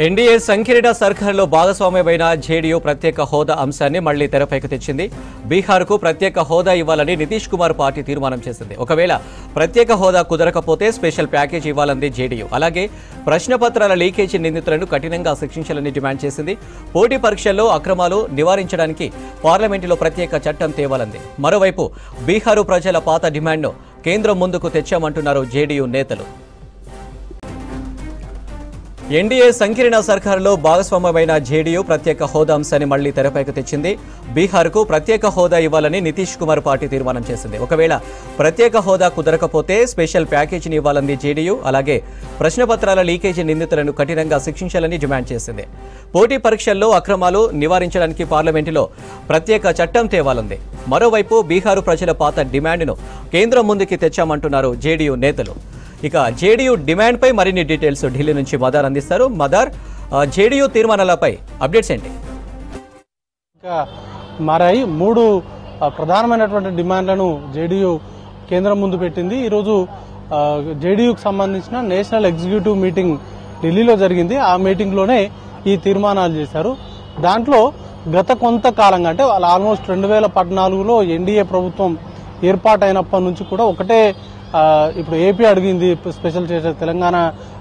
NDA సంకీర్ణ సర్కారులో భాగస్వామ్యమైన JDU ప్రత్యేక హోదా అంశాన్ని మళ్లీ తెరపైకి తెచ్చింది. బీహార్కు ప్రత్యేక హోదా ఇవ్వాలని నితీష్ కుమార్ పార్టీ తీర్మానం చేసింది. ఒకవేళ ప్రత్యేక హోదా కుదరకపోతే స్పెషల్ ప్యాకేజ్ ఇవ్వాలంది జేడీయూ. అలాగే ప్రశ్నపత్రాల లీకేజీ నిందితులను కఠినంగా శిక్షించాలని డిమాండ్ చేసింది. పోటీ పరీక్షల్లో అక్రమాలు నివారించడానికి పార్లమెంటులో ప్రత్యేక చట్టం తేవాలంది. మరోవైపు బీహారు ప్రజల పాత డిమాండ్ను కేంద్రం ముందుకు తెచ్చామంటున్నారు జేడీయూ నేతలు. ఎన్డీఏ సంకీర్ణ సర్కారులో భాగస్వామ్యమైన జేడీయూ ప్రత్యేక హోదా అంశాన్ని మళ్లీ తెరపైకి తెచ్చింది. బీహార్కు ప్రత్యేక హోదా ఇవ్వాలని నితీష్ కుమార్ పార్టీ తీర్మానం చేసింది. ఒకవేళ ప్రత్యేక హోదా కుదరకపోతే స్పెషల్ ప్యాకేజీని ఇవ్వాలంది జేడీయూ. అలాగే ప్రశ్నపత్రాల లీకేజీ నిందితులను కఠినంగా శిక్షించాలని డిమాండ్ చేసింది. పోటీ పరీక్షల్లో అక్రమాలు నివారించడానికి పార్లమెంటులో ప్రత్యేక చట్టం తేవాలంది. మరోవైపు బీహారు ప్రజల పాత డిమాండ్ను కేంద్రం ముందుకి తెచ్చామంటున్నారు జేడీయూ నేతలు. ఇక జేడీయూ డిమాండ్ పై మరిన్ని డీటెయిల్స్ ఢిల్లీ నుంచి మదార్ అందిస్తారు. మదార్, జేడీయూ తీర్మానాలపై అప్డేట్స్ ఏంటి? మారాయి. 3 ప్రధానమైనటువంటి డిమాండ్లను జేడీయూ కేంద్రం ముందు పెట్టింది. ఈరోజు జేడీయూకి సంబంధించిన నేషనల్ ఎగ్జిక్యూటివ్ మీటింగ్ ఢిల్లీలో జరిగింది. ఆ మీటింగ్లోనే ఈ తీర్మానాలు చేశారు. దాంట్లో గత కొంతకాలంగా అంటే ఆల్మోస్ట్ 2014లో ఎన్డీఏ ప్రభుత్వం ఏర్పాటైనప్పటి నుంచి కూడా ఒకటే ఇప్పుడు ఏపీ అడిగింది స్పెషల్ స్టేటస్, తెలంగాణ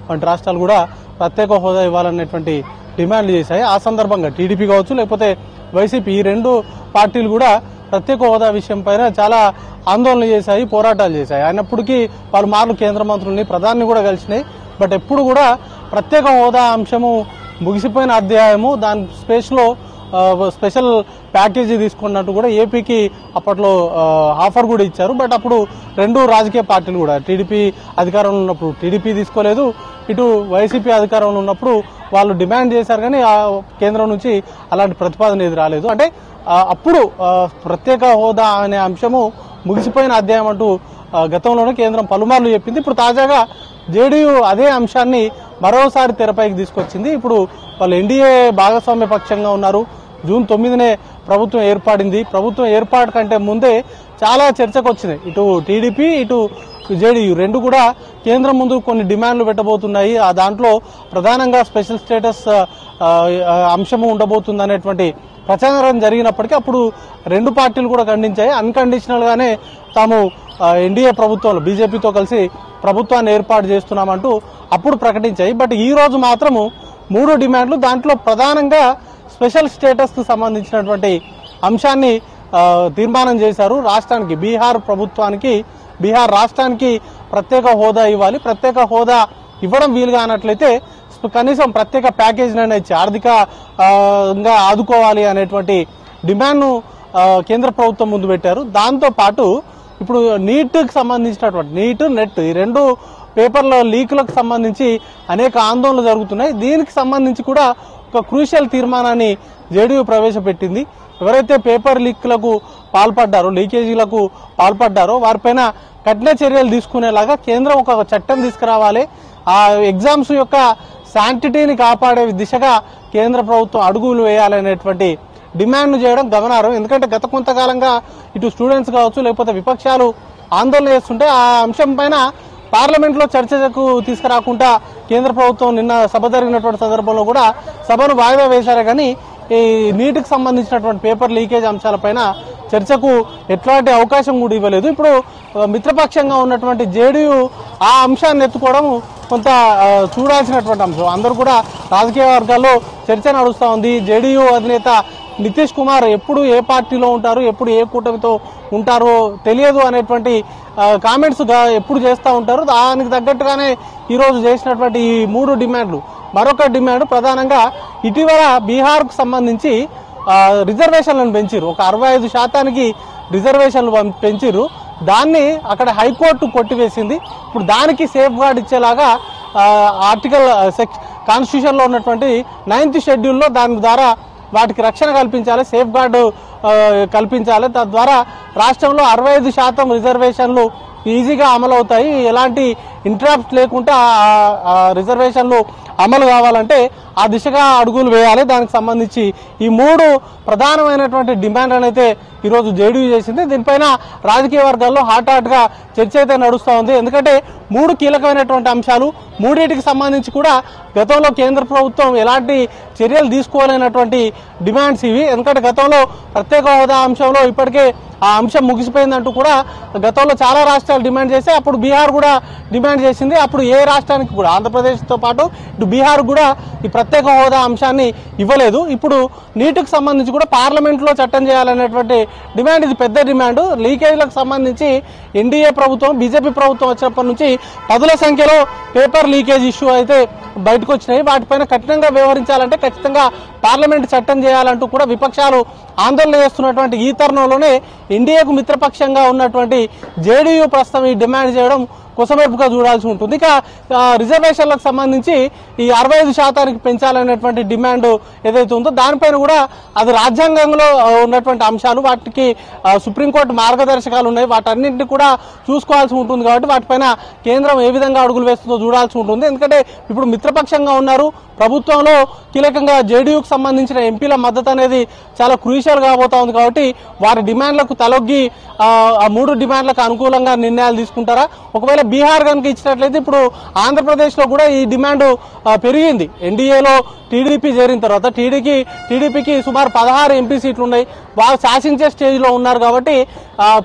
వంటి రాష్ట్రాలు కూడా ప్రత్యేక హోదా ఇవ్వాలనేటువంటి డిమాండ్లు చేశాయి. ఆ సందర్భంగా టీడీపీ కావచ్చు లేకపోతే వైసీపీ, ఈ 2 పార్టీలు కూడా ప్రత్యేక హోదా విషయం పైన చాలా ఆందోళనలు చేశాయి, పోరాటాలు చేశాయి. అయినప్పటికీ వాళ్ళు మార్లు కేంద్ర మంత్రుల్ని, ప్రధాని కూడా కలిసినాయి. బట్ ఎప్పుడు కూడా ప్రత్యేక హోదా అంశము ముగిసిపోయిన అధ్యాయము, దాని స్పేస్లో స్పెషల్ ప్యాకేజీ తీసుకున్నట్టు కూడా ఏపీకి అప్పట్లో ఆఫర్ కూడా ఇచ్చారు. బట్ అప్పుడు 2 రాజకీయ పార్టీలు కూడా టీడీపీ అధికారంలో ఉన్నప్పుడు టీడీపీ తీసుకోలేదు, ఇటు వైసీపీ అధికారంలో ఉన్నప్పుడు వాళ్ళు డిమాండ్ చేశారు. కానీ కేంద్రం నుంచి అలాంటి ప్రతిపాదన ఏది రాలేదు. అంటే అప్పుడు ప్రత్యేక హోదా అనే అంశము ముగిసిపోయిన అధ్యాయం అంటూ గతంలోనే కేంద్రం పలుమార్లు చెప్పింది. ఇప్పుడు తాజాగా జేడీయూ అదే అంశాన్ని మరోసారి తెరపైకి తీసుకొచ్చింది. ఇప్పుడు వాళ్ళు ఎన్డీఏ భాగస్వామ్య పక్షంగా ఉన్నారు. జూన్ 9నే ప్రభుత్వం ఏర్పడింది. ప్రభుత్వం ఏర్పాటు కంటే ముందే చాలా చర్చకు వచ్చినాయి. ఇటు టీడీపీ, ఇటు జేడీయూ 2 కూడా కేంద్రం ముందు కొన్ని డిమాండ్లు పెట్టబోతున్నాయి. ఆ దాంట్లో ప్రధానంగా స్పెషల్ స్టేటస్ అంశము ఉండబోతుంది అనేటువంటి ప్రచారం జరిగినప్పటికీ అప్పుడు 2 పార్టీలు కూడా ఖండించాయి. అన్కండిషనల్ గానే తాము ఎన్డీఏ ప్రభుత్వంలో బీజేపీతో కలిసి ప్రభుత్వాన్ని ఏర్పాటు చేస్తున్నామంటూ అప్పుడు ప్రకటించాయి. బట్ ఈ రోజు మాత్రము 3 డిమాండ్లు, దాంట్లో ప్రధానంగా స్పెషల్ స్టేటస్ కు సంబంధించినటువంటి అంశాన్ని తీర్మానం చేశారు. రాష్ట్రానికి, బీహార్ ప్రభుత్వానికి, బీహార్ రాష్ట్రానికి ప్రత్యేక హోదా ఇవ్వాలి. ప్రత్యేక హోదా ఇవ్వడం వీలుగా అన్నట్లయితే కనీసం ప్రత్యేక ప్యాకేజీనైనా ఇచ్చి ఆర్థికంగా ఆదుకోవాలి అనేటువంటి డిమాండ్ను కేంద్ర ప్రభుత్వం ముందు పెట్టారు. దాంతో పాటు ఇప్పుడు నీట్కి సంబంధించినటువంటి నీట్, నెట్ ఈ 2 పేపర్ల లీకులకు సంబంధించి అనేక ఆందోళనలు జరుగుతున్నాయి. దీనికి సంబంధించి కూడా ఒక క్రూషియల్ తీర్మానాన్ని జేడీయూ ప్రవేశపెట్టింది. ఎవరైతే పేపర్ లీక్లకు పాల్పడ్డారో, లీకేజీలకు పాల్పడ్డారో వారిపైన కఠిన చర్యలు తీసుకునేలాగా కేంద్రం ఒక చట్టం తీసుకురావాలి. ఆ ఎగ్జామ్స్ యొక్క శాంటిటీని కాపాడే దిశగా కేంద్ర ప్రభుత్వం అడుగులు వేయాలనేటువంటి డిమాండ్ చేయడం గమనార్హం. ఎందుకంటే గత కొంతకాలంగా ఇటు స్టూడెంట్స్ కావచ్చు లేకపోతే విపక్షాలు ఆందోళన చేస్తుంటే ఆ అంశం పైన పార్లమెంట్లో చర్చకు తీసుకురాకుండా కేంద్ర ప్రభుత్వం నిన్న సభ జరిగినటువంటి సందర్భంలో కూడా సభను వాయిదా వేశారే. కానీ ఈ నీటికి సంబంధించినటువంటి పేపర్ లీకేజ్ అంశాలపైన చర్చకు ఎట్లాంటి అవకాశం కూడా ఇవ్వలేదు. ఇప్పుడు మిత్రపక్షంగా ఉన్నటువంటి జేడీయూ ఆ అంశాన్ని ఎత్తుకోవడం కొంత చూడాల్సినటువంటి అంశం. అందరూ కూడా రాజకీయ వర్గాల్లో చర్చ నడుస్తూ ఉంది. జేడీయూ అధినేత నితీష్ కుమార్ ఎప్పుడు ఏ పార్టీలో ఉంటారు, ఎప్పుడు ఏ కూటమితో ఉంటారో తెలియదు అనేటువంటి కామెంట్స్ ఎప్పుడు చేస్తూ ఉంటారు. దానికి తగ్గట్టుగానే ఈరోజు చేసినటువంటి ఈ 3 డిమాండ్లు. మరొక డిమాండ్ ప్రధానంగా ఇటీవల బీహార్కు సంబంధించి రిజర్వేషన్లను పెంచారు. ఒక 65% రిజర్వేషన్లు పెంచారు. దాన్ని అక్కడ హైకోర్టు కొట్టివేసింది. ఇప్పుడు దానికి సేఫ్ గార్డ్ ఇచ్చేలాగా ఆర్టికల్ కాన్స్టిట్యూషన్లో ఉన్నటువంటి 9th షెడ్యూల్లో దాని ద్వారా వాటికి రక్షణ కల్పించాలి, సేఫ్ గార్డు కల్పించాలి. తద్వారా రాష్ట్రంలో 65% రిజర్వేషన్లు ఈజీగా అమలు అవుతాయి. ఎలాంటి ఇంటరప్ట్ లేకుండా రిజర్వేషన్లు అమలు కావాలంటే ఆ దిశగా అడుగులు వేయాలి. దానికి సంబంధించి ఈ 3 ప్రధానమైనటువంటి డిమాండ్లను అయితే ఈరోజు జేడీయూ చేసింది. దీనిపైన రాజకీయ వర్గాల్లో హాట్గా చర్చ అయితే నడుస్తూ ఉంది. ఎందుకంటే 3 కీలకమైనటువంటి అంశాలు, మూడింటికి సంబంధించి కూడా గతంలో కేంద్ర ప్రభుత్వం ఎలాంటి చర్యలు తీసుకోవాలనేటువంటి డిమాండ్స్ ఇవి. ఎందుకంటే గతంలో ప్రత్యేక హోదా అంశంలో ఇప్పటికే ఆ అంశం ముగిసిపోయిందంటూ కూడా గతంలో చాలా రాష్ట్రాలు డిమాండ్ చేస్తే అప్పుడు బీహార్ కూడా డిమాండ్ చేసింది. అప్పుడు ఏ రాష్ట్రానికి కూడా ఆంధ్రప్రదేశ్తో పాటు ఇటు బీహార్ కూడా ఈ ప్రత్యేక హోదా అంశాన్ని ఇవ్వలేదు. ఇప్పుడు నీటికి సంబంధించి కూడా పార్లమెంట్లో చట్టం చేయాలనేటువంటి డిమాండ్, ఇది పెద్ద డిమాండ్. లీకేజీలకు సంబంధించి ఎన్డీఏ ప్రభుత్వం, బీజేపీ ప్రభుత్వం వచ్చినప్పటి నుంచి పదుల సంఖ్యలో పేపర్ లీకేజ్ ఇష్యూ అయితే బయటకు వచ్చినాయి. వాటిపైన కఠినంగా వ్యవహరించాలంటే ఖచ్చితంగా పార్లమెంట్ చట్టం చేయాలంటూ కూడా విపక్షాలు ఆందోళన చేస్తున్నటువంటి ఈ తరుణంలోనే ఎన్డీఏకు మిత్రపక్షంగా ఉన్నటువంటి జేడీయూ ప్రస్తుతం ఈ డిమాండ్ చేయడం కొసమెరుపుగా చూడాల్సి ఉంటుంది. ఇక రిజర్వేషన్లకు సంబంధించి ఈ 65% పెంచాలనేటువంటి డిమాండ్ ఏదైతే ఉందో దానిపైన కూడా అది రాజ్యాంగంలో ఉన్నటువంటి అంశాలు, వాటికి సుప్రీంకోర్టు మార్గదర్శకాలు ఉన్నాయి. వాటన్నింటినీ కూడా చూసుకోవాల్సి ఉంటుంది. కాబట్టి వాటిపైన కేంద్రం ఏ విధంగా అడుగులు వేస్తుందో చూడాల్సి ఉంటుంది. ఎందుకంటే ఇప్పుడు మిత్రపక్షంగా ఉన్నారు, ప్రభుత్వంలో కీలకంగా జేడీయూకి సంబంధించిన ఎంపీల మద్దతు అనేది చాలా క్రూషియల్ కాబోతా ఉంది. కాబట్టి వారి డిమాండ్లకు తలొగ్గి ఆ 3 డిమాండ్లకు అనుకూలంగా నిర్ణయాలు తీసుకుంటారా? ఒకవేళ బీహార్ కనుక ఇచ్చినట్లయితే ఇప్పుడు ఆంధ్రప్రదేశ్లో కూడా ఈ డిమాండ్ పెరిగింది. ఎన్డీఏలో టీడీపీ చేరిన తర్వాత టీడీపీకి సుమారు 16 ఎంపీ సీట్లు ఉన్నాయి. వాళ్ళు శాసించే స్టేజ్లో ఉన్నారు. కాబట్టి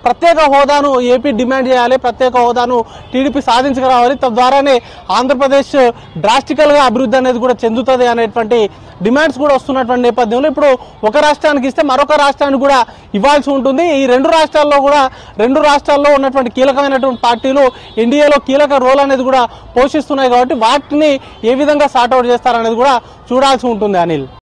ప్రత్యేక హోదాను ఏపీ డిమాండ్ చేయాలి, ప్రత్యేక హోదాను టీడీపీ సాధించగలవాలి. తద్వారానే ఆంధ్రప్రదేశ్ డ్రాస్టికల్గా అభివృద్ధి అనేది కూడా చెందుతుంది అనేటువంటి డిమాండ్స్ కూడా వస్తున్నటువంటి నేపథ్యంలో ఇప్పుడు ఒక రాష్ట్రానికి ఇస్తే మరొక రాష్ట్రానికి కూడా ఇవ్వాల్సి ఉంటుంది. ఈ 2 రాష్ట్రాల్లో ఉన్నటువంటి కీలకమైనటువంటి పార్టీలు ఎన్డీఏలో కీలక రోల్ అనేది కూడా పోషిస్తున్నాయి. కాబట్టి వాటిని ఏ విధంగా సార్ట్అవుట్ చేస్తారనేది కూడా చూడాల్సి ఉంటుంది. అనిల్.